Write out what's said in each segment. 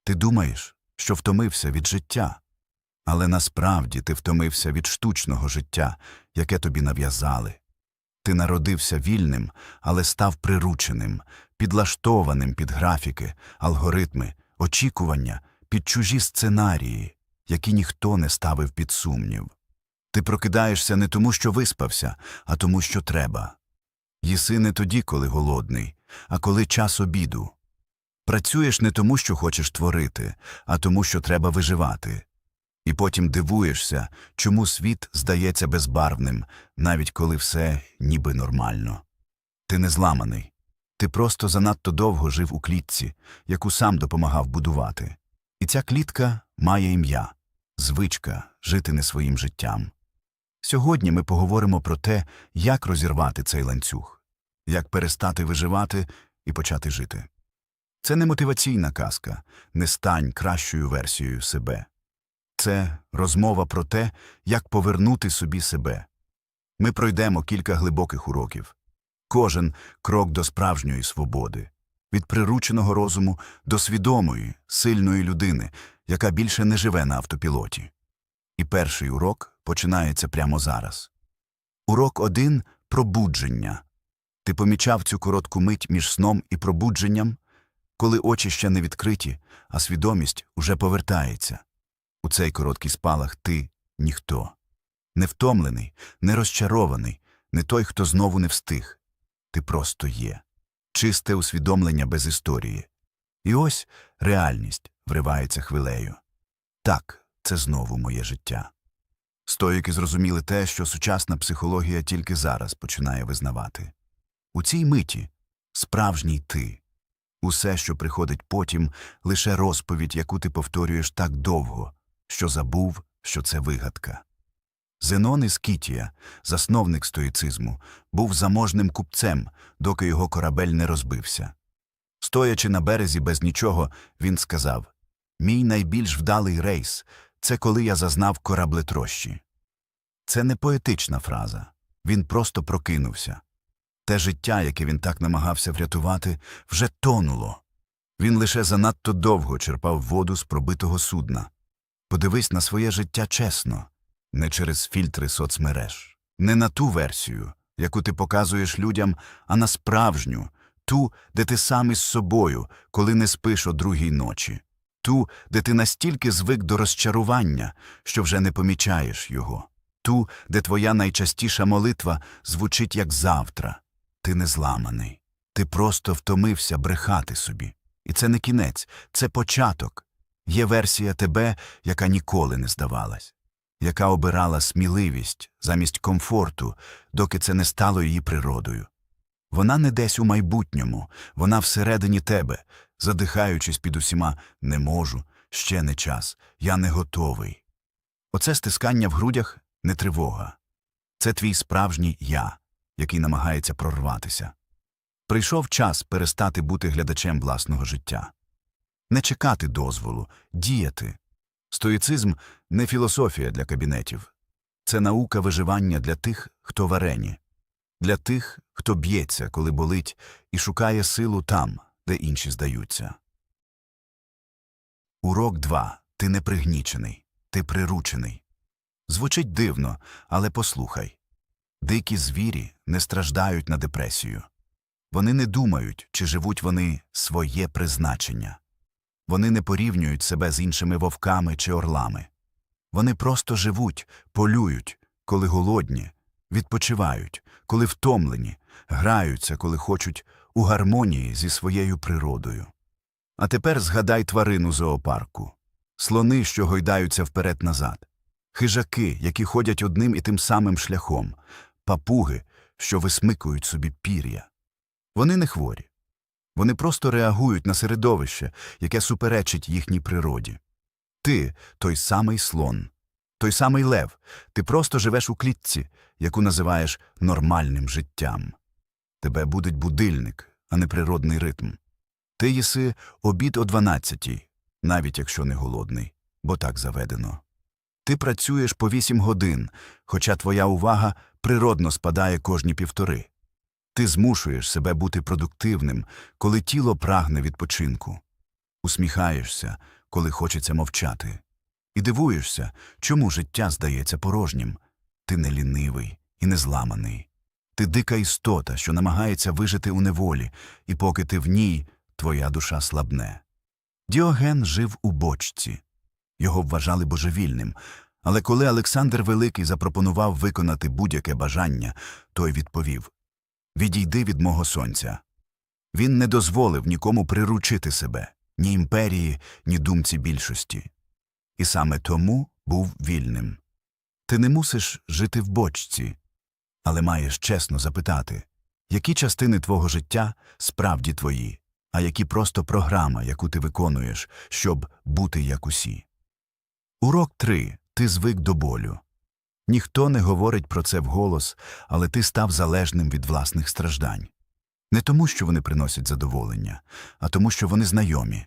Ти думаєш, що втомився від життя, але насправді ти втомився від штучного життя, яке тобі нав'язали. Ти народився вільним, але став прирученим, підлаштованим під графіки, алгоритми, очікування, під чужі сценарії, які ніхто не ставив під сумнів. Ти прокидаєшся не тому, що виспався, а тому, що треба. Їси не тоді, коли голодний, а коли час обіду. Працюєш не тому, що хочеш творити, а тому, що треба виживати. І потім дивуєшся, чому світ здається безбарвним, навіть коли все ніби нормально. Ти не зламаний. Ти просто занадто довго жив у клітці, яку сам допомагав будувати. І ця клітка має ім'я – звичка жити не своїм життям. Сьогодні ми поговоримо про те, як розірвати цей ланцюг, як перестати виживати і почати жити. Це не мотиваційна казка, не стань кращою версією себе. Це розмова про те, як повернути собі себе. Ми пройдемо кілька глибоких уроків. Кожен крок до справжньої свободи. Від прирученого розуму до свідомої, сильної людини, яка більше не живе на автопілоті. І перший урок починається прямо зараз. Урок 1 – пробудження. Ти помічав цю коротку мить між сном і пробудженням, коли очі ще не відкриті, а свідомість уже повертається. У цей короткий спалах ти – ніхто. Не втомлений, не розчарований, не той, хто знову не встиг. Ти просто є. Чисте усвідомлення без історії. І ось реальність вривається хвилею. Так, це знову моє життя. Стоїки зрозуміли те, що сучасна психологія тільки зараз починає визнавати. У цій миті справжній ти. Усе, що приходить потім, лише розповідь, яку ти повторюєш так довго, що забув, що це вигадка. Зенон із Кітія, засновник стоїцизму, був заможним купцем, доки його корабель не розбився. Стоячи на березі без нічого, він сказав: «Мій найбільш вдалий рейс – це коли я зазнав кораблетрощі». Це не поетична фраза. Він просто прокинувся. Те життя, яке він так намагався врятувати, вже тонуло. Він лише занадто довго черпав воду з пробитого судна. Подивись на своє життя чесно, не через фільтри соцмереж. Не на ту версію, яку ти показуєш людям, а на справжню, ту, де ти сам із собою, коли не спиш о 2-й ночі. Ту, де ти настільки звик до розчарування, що вже не помічаєш його. Ту, де твоя найчастіша молитва звучить як завтра. Ти не зламаний. Ти просто втомився брехати собі. І це не кінець, це початок. Є версія тебе, яка ніколи не здавалась. Яка обирала сміливість замість комфорту, доки це не стало її природою. Вона не десь у майбутньому, вона всередині тебе, задихаючись під усіма «не можу», «ще не час», «я не готовий». Оце стискання в грудях – не тривога. Це твій справжній «я», який намагається прорватися. Прийшов час перестати бути глядачем власного життя. Не чекати дозволу, діяти. Стоїцизм – не філософія для кабінетів. Це наука виживання для тих, хто в арені. Для тих, хто б'ється, коли болить, і шукає силу там, де інші здаються. Урок 2. Ти не пригнічений. Ти приручений. Звучить дивно, але послухай. Дикі звірі не страждають на депресію. Вони не думають, чи живуть вони своє призначення. Вони не порівнюють себе з іншими вовками чи орлами. Вони просто живуть, полюють, коли голодні, відпочивають, коли втомлені, граються, коли хочуть, у гармонії зі своєю природою. А тепер згадай тварин у зоопарку. Слони, що гойдаються вперед-назад. Хижаки, які ходять одним і тим самим шляхом. Папуги, що висмикують собі пір'я. Вони не хворі. Вони просто реагують на середовище, яке суперечить їхній природі. Ти – той самий слон, той самий лев. Ти просто живеш у клітці, яку називаєш нормальним життям. Тебе будить будильник, а не природний ритм. Ти їси обід о 12-й, навіть якщо не голодний, бо так заведено. Ти працюєш по 8 годин, хоча твоя увага природно спадає кожні 1,5. Ти змушуєш себе бути продуктивним, коли тіло прагне відпочинку. Усміхаєшся, коли хочеться мовчати. І дивуєшся, чому життя здається порожнім. Ти не лінивий і не зламаний. Ти дика істота, що намагається вижити у неволі, і поки ти в ній, твоя душа слабне. Діоген жив у бочці. Його вважали божевільним. Але коли Олександр Великий запропонував виконати будь-яке бажання, той відповів: «Відійди від мого сонця». Він не дозволив нікому приручити себе, ні імперії, ні думці більшості. І саме тому був вільним. Ти не мусиш жити в бочці, але маєш чесно запитати, які частини твого життя справді твої, а які просто програма, яку ти виконуєш, щоб бути як усі. Урок 3. Ти звик до болю. Ніхто не говорить про це вголос, але ти став залежним від власних страждань. Не тому, що вони приносять задоволення, а тому, що вони знайомі,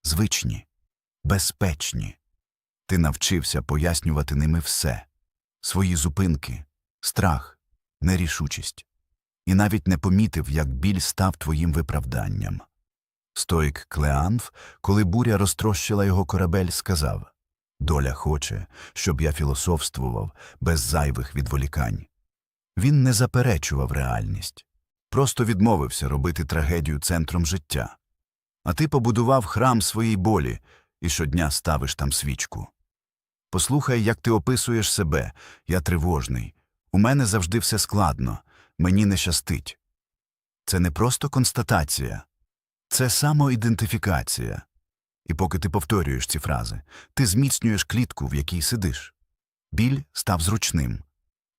звичні, безпечні. Ти навчився пояснювати ними все – свої зупинки, страх, нерішучість. І навіть не помітив, як біль став твоїм виправданням. Стоїк Клеанф, коли буря розтрощила його корабель, сказав: «Доля хоче, щоб я філософствував без зайвих відволікань». Він не заперечував реальність, просто відмовився робити трагедію центром життя. А ти побудував храм своїй болі і щодня ставиш там свічку. Послухай, як ти описуєш себе: «Я тривожний, у мене завжди все складно, мені не щастить». Це не просто констатація, це самоідентифікація. І поки ти повторюєш ці фрази, ти зміцнюєш клітку, в якій сидиш. Біль став зручним.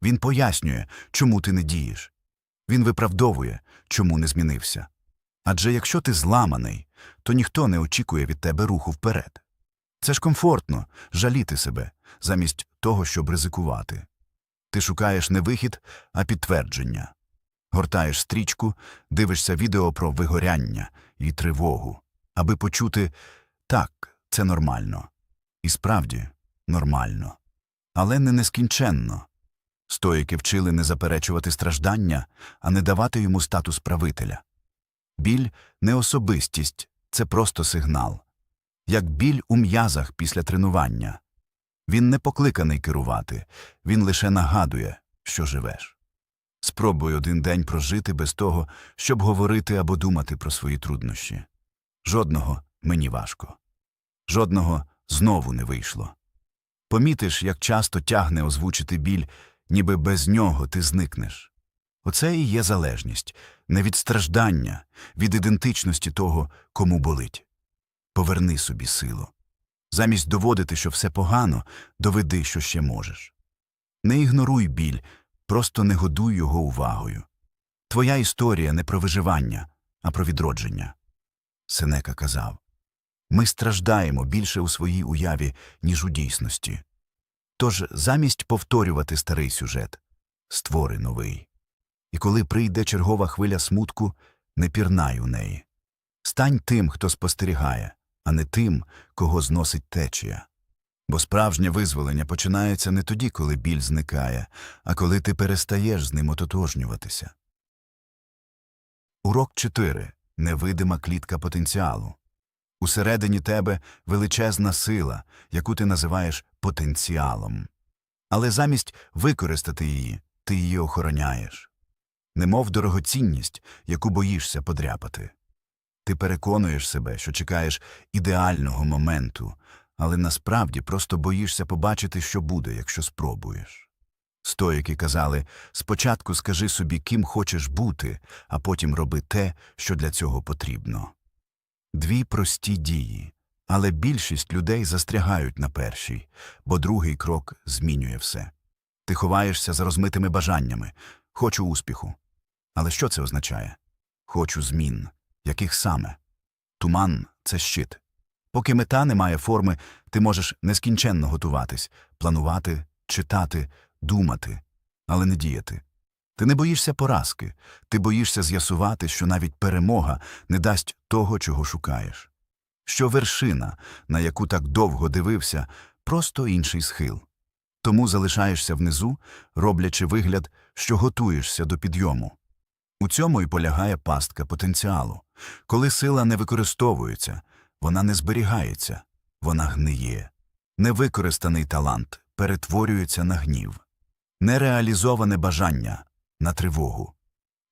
Він пояснює, чому ти не дієш. Він виправдовує, чому не змінився. Адже якщо ти зламаний, то ніхто не очікує від тебе руху вперед. Це ж комфортно – жаліти себе, замість того, щоб ризикувати. Ти шукаєш не вихід, а підтвердження. Гортаєш стрічку, дивишся відео про вигоряння і тривогу, аби почути: «Так, це нормально». І справді, нормально. Але не нескінченно. Стоїки вчили не заперечувати страждання, а не давати йому статус правителя. Біль – не особистість, це просто сигнал. Як біль у м'язах після тренування. Він не покликаний керувати, він лише нагадує, що живеш. Спробуй один день прожити без того, щоб говорити або думати про свої труднощі. Жодного «мені важко». Жодного «знову не вийшло». Помітиш, як часто тягне озвучити біль, ніби без нього ти зникнеш. Оце і є залежність. Не від страждання, від ідентичності того, кому болить. Поверни собі силу. Замість доводити, що все погано, доведи, що ще можеш. Не ігноруй біль, просто не годуй його увагою. Твоя історія не про виживання, а про відродження. Сенека казав: «Ми страждаємо більше у своїй уяві, ніж у дійсності». Тож замість повторювати старий сюжет, створи новий. І коли прийде чергова хвиля смутку, не пірнай у неї. Стань тим, хто спостерігає, а не тим, кого зносить течія. Бо справжнє визволення починається не тоді, коли біль зникає, а коли ти перестаєш з ним ототожнюватися. Урок 4. Невидима клітка потенціалу. Усередині тебе величезна сила, яку ти називаєш потенціалом. Але замість використати її, ти її охороняєш. Немов дорогоцінність, яку боїшся подряпати. Ти переконуєш себе, що чекаєш ідеального моменту, але насправді просто боїшся побачити, що буде, якщо спробуєш. Стоїки казали: спочатку скажи собі, ким хочеш бути, а потім роби те, що для цього потрібно. Дві прості дії, але більшість людей застрягають на першій, бо другий крок змінює все. Ти ховаєшся за розмитими бажаннями. Хочу успіху. Але що це означає? Хочу змін. Яких саме? Туман – це щит. Поки мета не має форми, ти можеш нескінченно готуватись, планувати, читати, думати, але не діяти. Ти не боїшся поразки, ти боїшся з'ясувати, що навіть перемога не дасть того, чого шукаєш. Що вершина, на яку так довго дивився, просто інший схил. Тому залишаєшся внизу, роблячи вигляд, що готуєшся до підйому. У цьому і полягає пастка потенціалу. Коли сила не використовується, вона не зберігається, вона гниє. Невикористаний талант перетворюється на гнів. Нереалізоване бажання – на тривогу.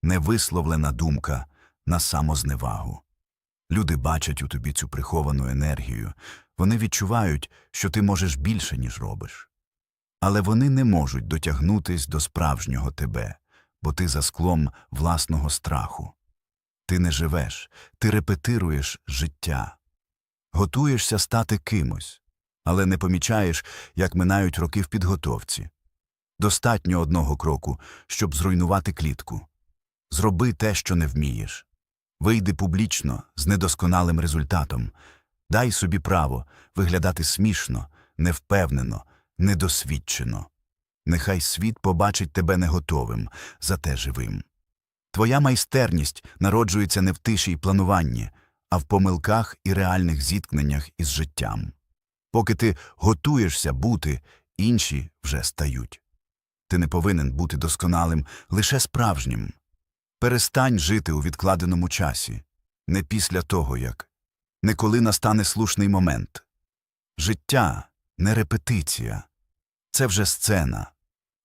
Невисловлена думка – на самозневагу. Люди бачать у тобі цю приховану енергію, вони відчувають, що ти можеш більше, ніж робиш. Але вони не можуть дотягнутись до справжнього тебе, бо ти за склом власного страху. Ти не живеш, ти репетируєш життя. Готуєшся стати кимось, але не помічаєш, як минають роки в підготовці. Достатньо одного кроку, щоб зруйнувати клітку. Зроби те, що не вмієш. Вийди публічно з недосконалим результатом. Дай собі право виглядати смішно, невпевнено, недосвідчено. Нехай світ побачить тебе не готовим, зате живим. Твоя майстерність народжується не в тиші й плануванні, а в помилках і реальних зіткненнях із життям. Поки ти готуєшся бути, інші вже стають. Ти не повинен бути досконалим, лише справжнім. Перестань жити у відкладеному часі. Не після того, як. Не коли настане слушний момент. Життя – не репетиція. Це вже сцена.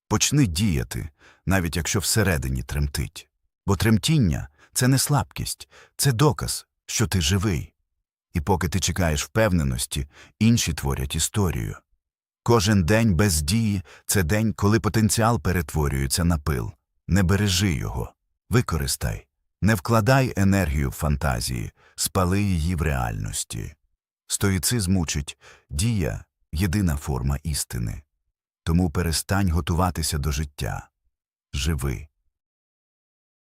Почни діяти, навіть якщо всередині тремтить. Бо тремтіння – це не слабкість, це доказ, що ти живий. І поки ти чекаєш впевненості, інші творять історію. Кожен день без дії – це день, коли потенціал перетворюється на пил. Не бережи його. Використай. Не вкладай енергію в фантазії, спали її в реальності. Стоїцизм учить – дія – єдина форма істини. Тому перестань готуватися до життя. Живи.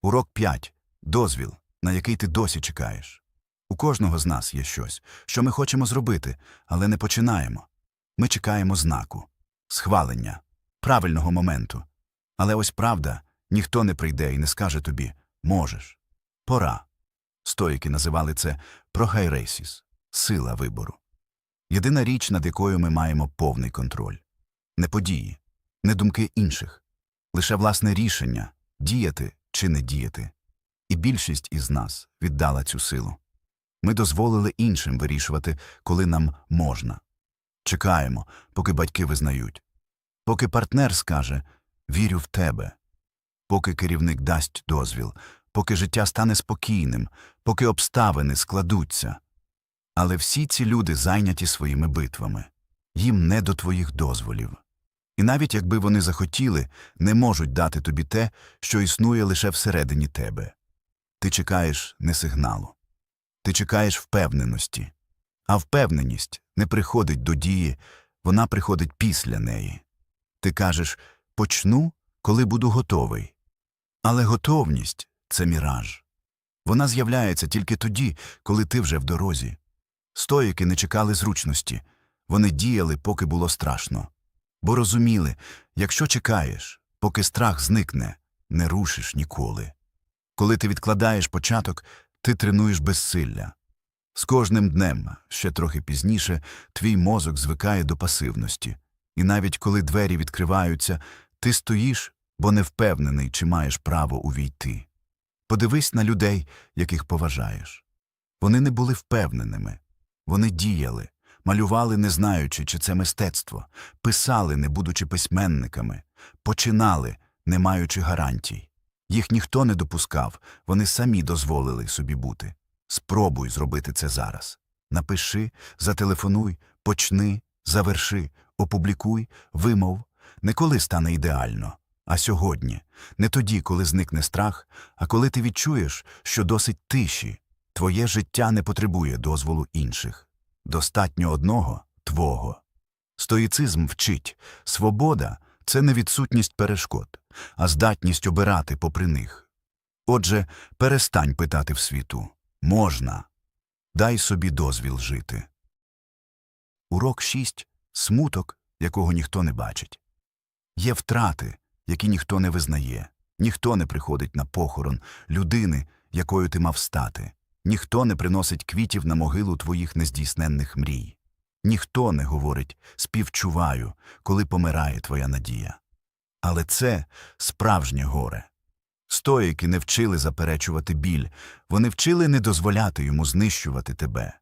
Урок 5. Дозвіл, на який ти досі чекаєш. У кожного з нас є щось, що ми хочемо зробити, але не починаємо. Ми чекаємо знаку, схвалення, правильного моменту. Але ось правда, ніхто не прийде і не скаже тобі «можеш». Пора. Стоїки називали це прогайресіс – сила вибору. Єдина річ, над якою ми маємо повний контроль. Не події, не думки інших. Лише власне рішення – діяти чи не діяти. І більшість із нас віддала цю силу. Ми дозволили іншим вирішувати, коли нам можна. Чекаємо, поки батьки визнають. Поки партнер скаже «вірю в тебе». Поки керівник дасть дозвіл, поки життя стане спокійним, поки обставини складуться. Але всі ці люди зайняті своїми битвами. Їм не до твоїх дозволів. І навіть якби вони захотіли, не можуть дати тобі те, що існує лише всередині тебе. Ти чекаєш не сигналу. Ти чекаєш впевненості. А впевненість не приходить до дії, вона приходить після неї. Ти кажеш «почну, коли буду готовий». Але готовність – це міраж. Вона з'являється тільки тоді, коли ти вже в дорозі. Стоїки не чекали зручності. Вони діяли, поки було страшно. Бо розуміли, якщо чекаєш, поки страх зникне, не рушиш ніколи. Коли ти відкладаєш початок, ти тренуєш безсилля. З кожним днем, ще трохи пізніше, твій мозок звикає до пасивності. І навіть коли двері відкриваються, ти стоїш, бо не впевнений, чи маєш право увійти. Подивись на людей, яких поважаєш. Вони не були впевненими. Вони діяли, малювали, не знаючи, чи це мистецтво, писали, не будучи письменниками, починали, не маючи гарантій. Їх ніхто не допускав, вони самі дозволили собі бути. Спробуй зробити це зараз. Напиши, зателефонуй, почни, заверши, опублікуй, вимов. Не коли стане ідеально, а сьогодні. Не тоді, коли зникне страх, а коли ти відчуєш, що досить тиші. Твоє життя не потребує дозволу інших. Достатньо одного – твого. Стоїцизм вчить, свобода – це не відсутність перешкод, а здатність обирати попри них. Отже, перестань питати в світу «можна?». Дай собі дозвіл жити. Урок 6. Смуток, якого ніхто не бачить. Є втрати, які ніхто не визнає. Ніхто не приходить на похорон людини, якою ти мав стати. Ніхто не приносить квітів на могилу твоїх нездійсненних мрій. Ніхто не говорить «співчуваю», коли помирає твоя надія. Але це справжнє горе. Стоїки не вчили заперечувати біль, вони вчили не дозволяти йому знищувати тебе.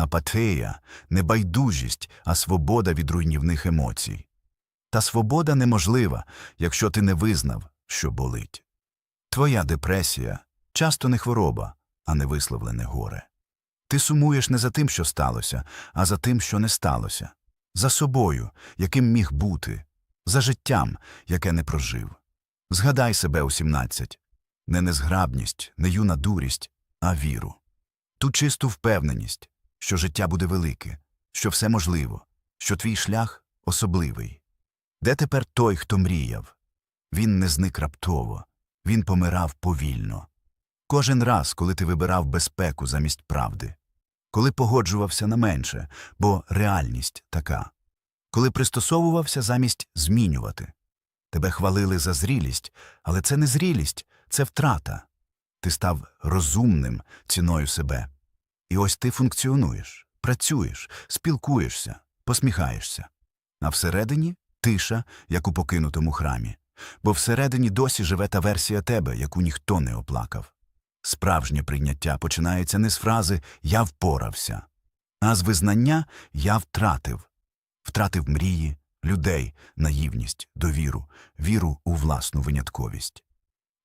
Апатея – не байдужість, а свобода від руйнівних емоцій. Та свобода неможлива, якщо ти не визнав, що болить. Твоя депресія – часто не хвороба, а невисловлене горе. Ти сумуєш не за тим, що сталося, а за тим, що не сталося. За собою, яким міг бути, за життям, яке не прожив. Згадай себе у 17. Не незграбність, не юна дурість, а віру. Ту чисту впевненість, що життя буде велике, що все можливо, що твій шлях особливий. Де тепер той, хто мріяв? Він не зник раптово, він помирав повільно. Кожен раз, коли ти вибирав безпеку замість правди. Коли погоджувався на менше, бо реальність така. Коли пристосовувався замість змінювати. Тебе хвалили за зрілість, але це не зрілість, це втрата. Ти став розумним ціною себе. І ось ти функціонуєш, працюєш, спілкуєшся, посміхаєшся. А всередині – тиша, як у покинутому храмі. Бо всередині досі живе та версія тебе, яку ніхто не оплакав. Справжнє прийняття починається не з фрази «я впорався», а з визнання «я втратив». Втратив мрії, людей, наївність, довіру, віру у власну винятковість.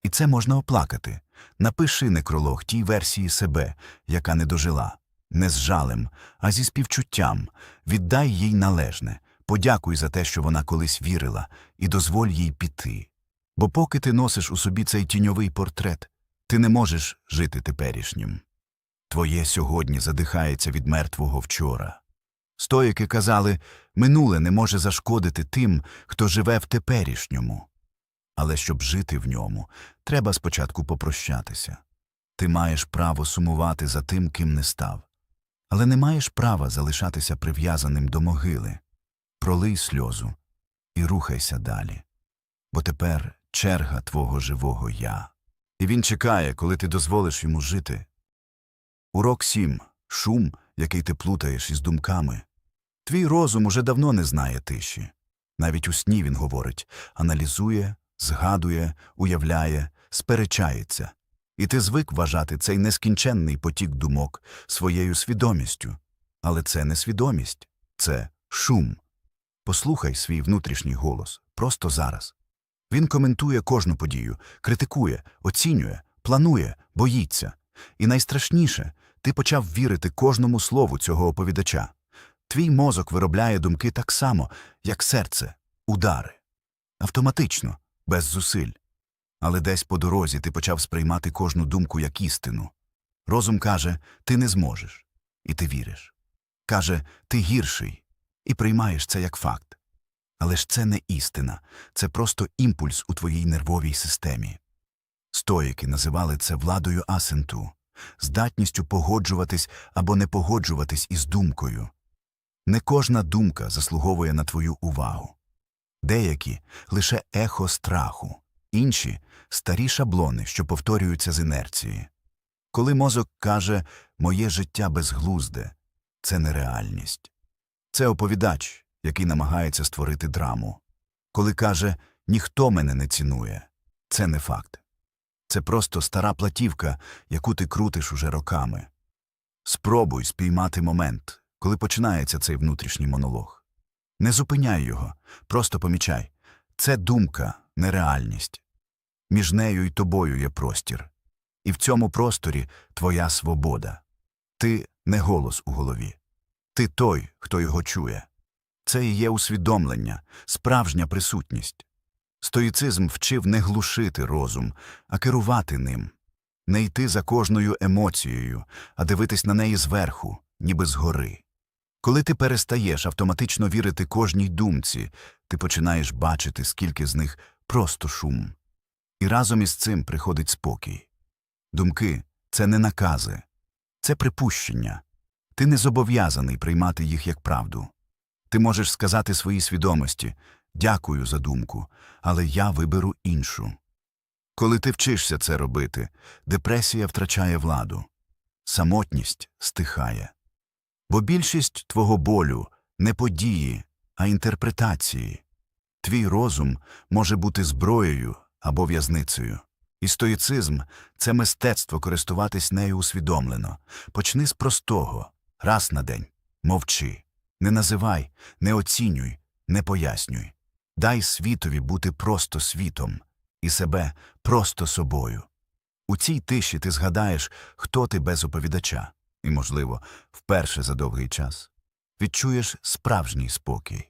І це можна оплакати. Напиши некролог тій версії себе, яка не дожила. Не з жалем, а зі співчуттям. Віддай їй належне. Подякуй за те, що вона колись вірила, і дозволь їй піти. Бо поки ти носиш у собі цей тіньовий портрет, ти не можеш жити теперішнім. Твоє сьогодні задихається від мертвого вчора. Стоїки казали, минуле не може зашкодити тим, хто живе в теперішньому. Але щоб жити в ньому, треба спочатку попрощатися. Ти маєш право сумувати за тим, ким не став. Але не маєш права залишатися прив'язаним до могили. Пролий сльозу і рухайся далі. Бо тепер черга твого живого «я». І він чекає, коли ти дозволиш йому жити. Урок 7. Шум, який ти плутаєш із думками. Твій розум уже давно не знає тиші. Навіть у сні він говорить, аналізує, згадує, уявляє, сперечається. І ти звик вважати цей нескінченний потік думок своєю свідомістю. Але це не свідомість, це шум. Послухай свій внутрішній голос, просто зараз. Він коментує кожну подію, критикує, оцінює, планує, боїться. І найстрашніше, ти почав вірити кожному слову цього оповідача. Твій мозок виробляє думки так само, як серце, удари. Автоматично, без зусиль. Але десь по дорозі ти почав сприймати кожну думку як істину. Розум каже, ти не зможеш. І ти віриш. Каже, ти гірший. І приймаєш це як факт. Але ж це не істина, це просто імпульс у твоїй нервовій системі. Стоїки називали це владою асенту, здатністю погоджуватись або не погоджуватись із думкою. Не кожна думка заслуговує на твою увагу. Деякі – лише ехо страху, інші – старі шаблони, що повторюються з інерції. Коли мозок каже «моє життя безглузде», це не реальність. Це оповідач, який намагається створити драму. Коли каже «ніхто мене не цінує», це не факт. Це просто стара платівка, яку ти крутиш уже роками. Спробуй спіймати момент, коли починається цей внутрішній монолог. Не зупиняй його, просто помічай. Це думка, не реальність. Між нею і тобою є простір. І в цьому просторі твоя свобода. Ти не голос у голові. Ти той, хто його чує. Це і є усвідомлення, справжня присутність. Стоїцизм вчив не глушити розум, а керувати ним. Не йти за кожною емоцією, а дивитись на неї зверху, ніби згори. Коли ти перестаєш автоматично вірити кожній думці, ти починаєш бачити, скільки з них просто шум. І разом із цим приходить спокій. Думки – це не накази, це припущення. Ти не зобов'язаний приймати їх як правду. Ти можеш сказати своїй свідомості «дякую за думку, але я виберу іншу». Коли ти вчишся це робити, депресія втрачає владу. Самотність стихає. Бо більшість твого болю не події, а інтерпретації. Твій розум може бути зброєю або в'язницею. І стоїцизм – це мистецтво користуватись нею усвідомлено. Почни з простого. раз на день. Мовчи. Не називай, не оцінюй, не пояснюй. Дай світові бути просто світом і себе просто собою. У цій тиші ти згадаєш, хто ти без оповідача, і, можливо, вперше за довгий час відчуєш справжній спокій.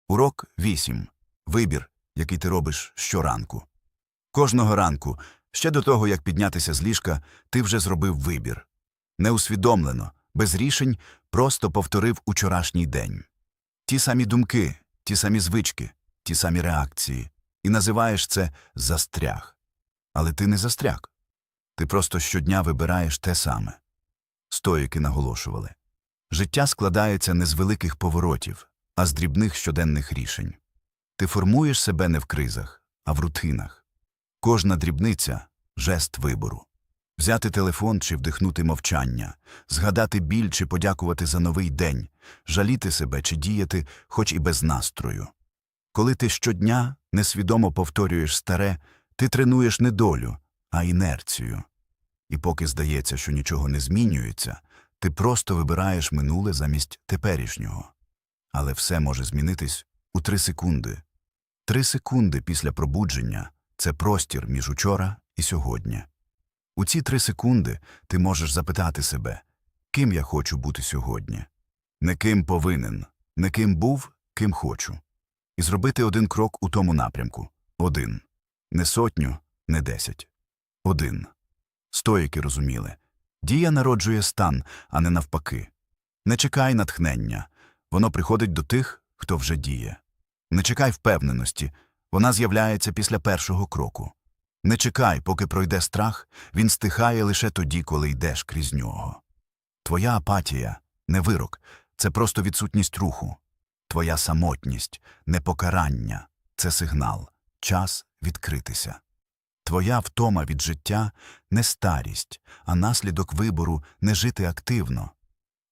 Урок 8. Вибір, який ти робиш щоранку. Кожного ранку, ще до того, як піднятися з ліжка, ти вже зробив вибір. Неусвідомлено, без рішень, просто повторив учорашній день. Ті самі думки, ті самі звички, ті самі реакції. І називаєш це «застряг». Але ти не застряг. Ти просто щодня вибираєш те саме. Стоїки наголошували. Життя складається не з великих поворотів, а з дрібних щоденних рішень. Ти формуєш себе не в кризах, а в рутинах. Кожна дрібниця – жест вибору. Взяти телефон чи вдихнути мовчання, згадати біль чи подякувати за новий день, жаліти себе чи діяти, хоч і без настрою. Коли ти щодня несвідомо повторюєш старе, ти тренуєш не долю, а інерцію. І поки здається, що нічого не змінюється, ти просто вибираєш минуле замість теперішнього. Але все може змінитись у 3 секунди. 3 секунди після пробудження – це простір між учора і сьогодні. У ці 3 секунди ти можеш запитати себе, ким я хочу бути сьогодні. Не ким повинен, не ким був, ким хочу. І зробити 1 крок у тому напрямку. 1. Не 100, не 10. 1. Стоїки розуміли. Дія народжує стан, а не навпаки. Не чекай натхнення. Воно приходить до тих, хто вже діє. Не чекай впевненості. Вона з'являється після першого кроку. Не чекай, поки пройде страх, він стихає лише тоді, коли йдеш крізь нього. Твоя апатія – не вирок, це просто відсутність руху. Твоя самотність – не покарання, це сигнал, час відкритися. Твоя втома від життя – не старість, а наслідок вибору не жити активно.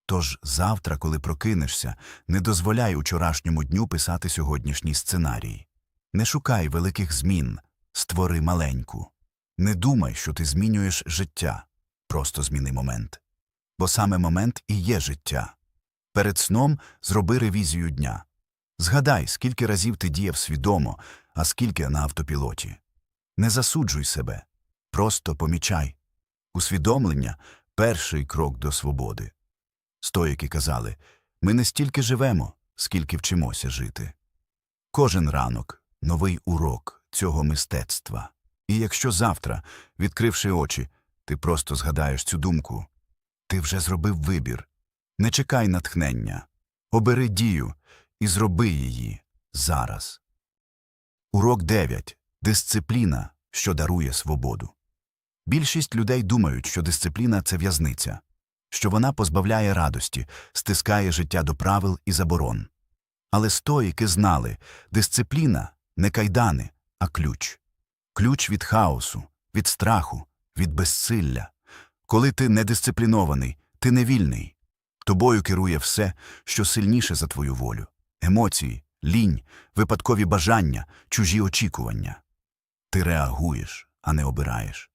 Тож завтра, коли прокинешся, не дозволяй учорашньому дню писати сьогоднішній сценарій. Не шукай великих змін, створи маленьку. Не думай, що ти змінюєш життя, просто зміни момент. Бо саме момент і є життя. Перед сном зроби ревізію дня. Згадай, скільки разів ти діяв свідомо, а скільки на автопілоті. Не засуджуй себе, просто помічай. Усвідомлення – перший крок до свободи. Стоїки казали, ми не стільки живемо, скільки вчимося жити. Кожен ранок – новий урок цього мистецтва. І якщо завтра, відкривши очі, ти просто згадаєш цю думку, ти вже зробив вибір. Не чекай натхнення, обери дію і зроби її зараз. Урок 9. Дисципліна, що дарує свободу. Більшість людей думають, що дисципліна – це в'язниця, що вона позбавляє радості, стискає життя до правил і заборон. Але стоїки знали, дисципліна – не кайдани, а ключ. Ключ від хаосу, від страху, від безсилля. Коли ти недисциплінований, ти не вільний. Тобою керує все, що сильніше за твою волю. Емоції, лінь, випадкові бажання, чужі очікування. Ти реагуєш, а не обираєш.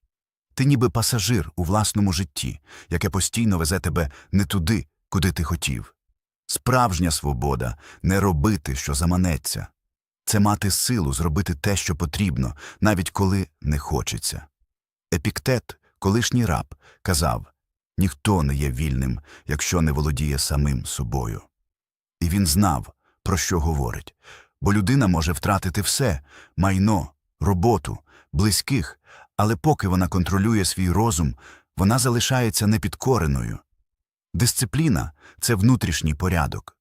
Ти ніби пасажир у власному житті, яке постійно везе тебе не туди, куди ти хотів. Справжня свобода – не робити, що заманеться. Це мати силу зробити те, що потрібно, навіть коли не хочеться. Епіктет, колишній раб, казав, ніхто не є вільним, якщо не володіє самим собою. І він знав, про що говорить, бо людина може втратити все – майно, роботу, близьких, але поки вона контролює свій розум, вона залишається непідкореною. Дисципліна – це внутрішній порядок.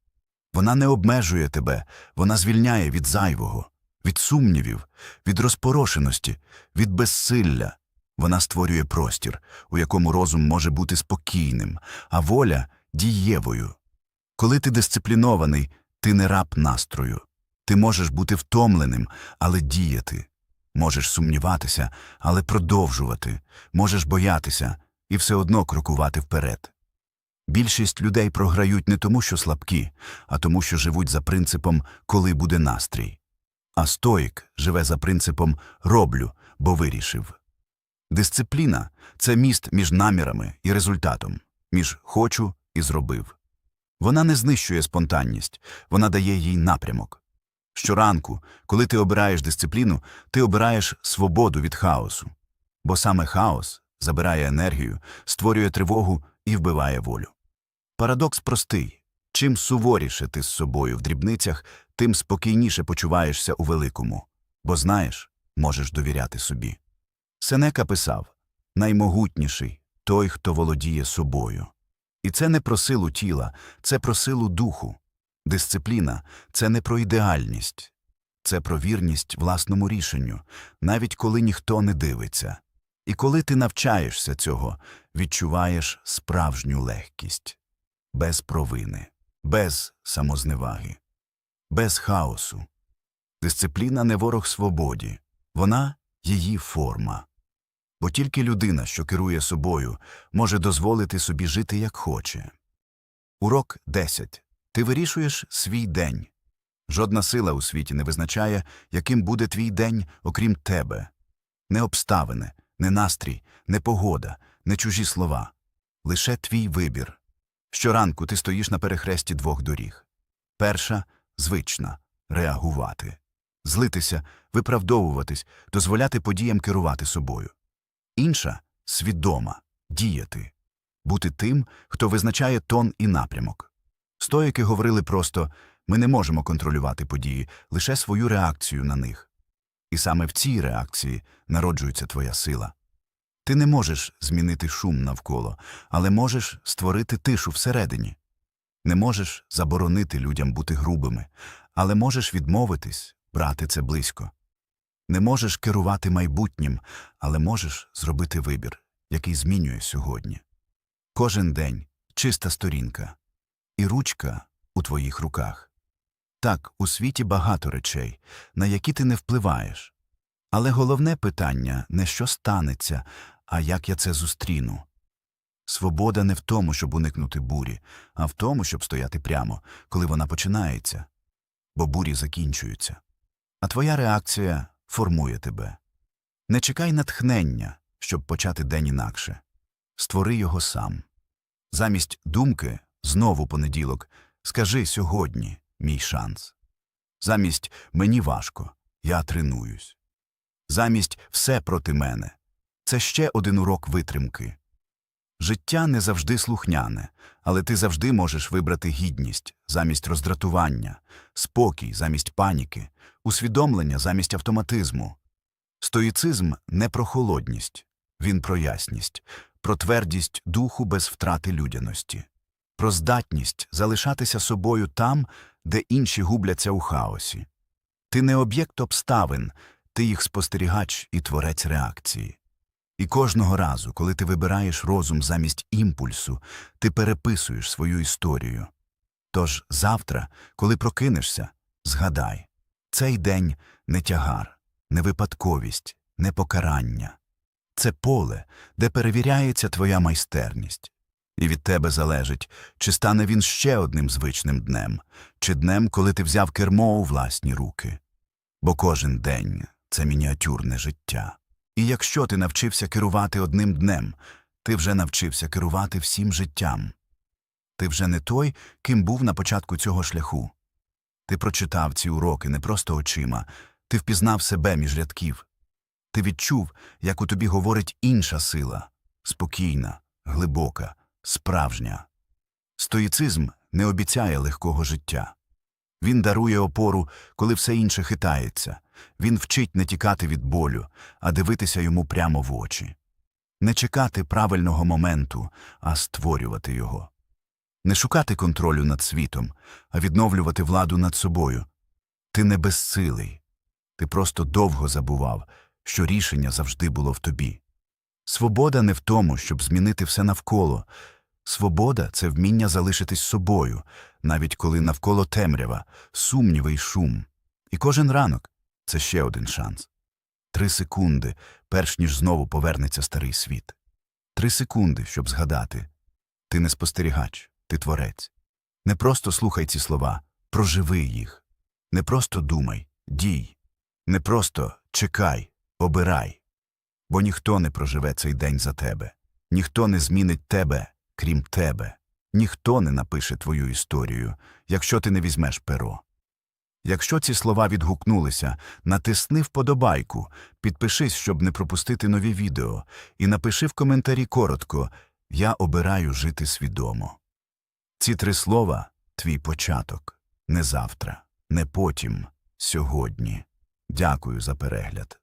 Вона не обмежує тебе, вона звільняє від зайвого, від сумнівів, від розпорошеності, від безсилля. Вона створює простір, у якому розум може бути спокійним, а воля – дієвою. Коли ти дисциплінований, ти не раб настрою. Ти можеш бути втомленим, але діяти. Можеш сумніватися, але продовжувати. Можеш боятися і все одно крокувати вперед. Більшість людей програють не тому, що слабкі, а тому, що живуть за принципом «коли буде настрій». А стоїк живе за принципом «роблю, бо вирішив». Дисципліна – це міст між намірами і результатом, між «хочу» і зробив. Вона не знищує спонтанність, вона дає їй напрямок. Щоранку, коли ти обираєш дисципліну, ти обираєш свободу від хаосу. Бо саме хаос забирає енергію, створює тривогу і вбиває волю. Парадокс простий. Чим суворіше ти з собою в дрібницях, тим спокійніше почуваєшся у великому. Бо знаєш, можеш довіряти собі. Сенека писав: «Наймогутніший – той, хто володіє собою». І це не про силу тіла, це про силу духу. Дисципліна – це не про ідеальність. Це про вірність власному рішенню, навіть коли ніхто не дивиться. І коли ти навчаєшся цього, відчуваєш справжню легкість. Без провини, без самозневаги, без хаосу. Дисципліна не ворог свободі, вона – її форма. Бо тільки людина, що керує собою, може дозволити собі жити як хоче. Урок 10. Ти вирішуєш свій день. Жодна сила у світі не визначає, яким буде твій день, окрім тебе. Не обставини, не настрій, не погода, не чужі слова. Лише твій вибір. Щоранку ти стоїш на перехресті двох доріг. Перша – звична – реагувати. Злитися, виправдовуватись, дозволяти подіям керувати собою. Інша – свідома – діяти. Бути тим, хто визначає тон і напрямок. Стоїки говорили просто: ми не можемо контролювати події, лише свою реакцію на них. І саме в цій реакції народжується твоя сила. Ти не можеш змінити шум навколо, але можеш створити тишу всередині. Не можеш заборонити людям бути грубими, але можеш відмовитись, брати це близько. Не можеш керувати майбутнім, але можеш зробити вибір, який змінює сьогодні. Кожен день – чиста сторінка. І ручка у твоїх руках. Так, у світі багато речей, на які ти не впливаєш. Але головне питання не що станеться, а як я це зустріну. Свобода не в тому, щоб уникнути бурі, а в тому, щоб стояти прямо, коли вона починається. Бо бурі закінчуються. А твоя реакція формує тебе. Не чекай натхнення, щоб почати день інакше. Створи його сам. Замість думки «знову понеділок» скажи «сьогодні мій шанс». Замість «мені важко, я тренуюсь». Замість «все проти мене» – це ще один урок витримки. Життя не завжди слухняне, але ти завжди можеш вибрати гідність замість роздратування, спокій замість паніки, усвідомлення замість автоматизму. Стоїцизм не про холодність, він про ясність, про твердість духу без втрати людяності, про здатність залишатися собою там, де інші губляться у хаосі. Ти не об'єкт обставин, ти їх спостерігач і творець реакції. І кожного разу, коли ти вибираєш розум замість імпульсу, ти переписуєш свою історію. Тож завтра, коли прокинешся, згадай, цей день не тягар, не випадковість, не покарання. Це поле, де перевіряється твоя майстерність. І від тебе залежить, чи стане він ще одним звичним днем, чи днем, коли ти взяв кермо у власні руки. Бо кожен день – це мініатюрне життя. І якщо ти навчився керувати одним днем, ти вже навчився керувати всім життям. Ти вже не той, ким був на початку цього шляху. Ти прочитав ці уроки не просто очима, ти впізнав себе між рядків. Ти відчув, як у тобі говорить інша сила – спокійна, глибока, справжня. Стоїцизм не обіцяє легкого життя. Він дарує опору, коли все інше хитається. Він вчить не тікати від болю, а дивитися йому прямо в очі. Не чекати правильного моменту, а створювати його. Не шукати контролю над світом, а відновлювати владу над собою. Ти не безсилий. Ти просто довго забував, що рішення завжди було в тобі. Свобода не в тому, щоб змінити все навколо. Свобода – це вміння залишитись собою, навіть коли навколо темрява, сумніви й шум. І кожен ранок – це ще один шанс. 3 секунди, перш ніж знову повернеться старий світ. 3 секунди, щоб згадати. Ти не спостерігач, ти творець. Не просто слухай ці слова, проживи їх. Не просто думай, дій. Не просто чекай, обирай. Бо ніхто не проживе цей день за тебе. Ніхто не змінить тебе, крім тебе. Ніхто не напише твою історію, якщо ти не візьмеш перо. Якщо ці слова відгукнулися, натисни вподобайку, підпишись, щоб не пропустити нові відео, і напиши в коментарі коротко «Я обираю жити свідомо». Ці 3 слова – твій початок. Не завтра, не потім, сьогодні. Дякую за перегляд.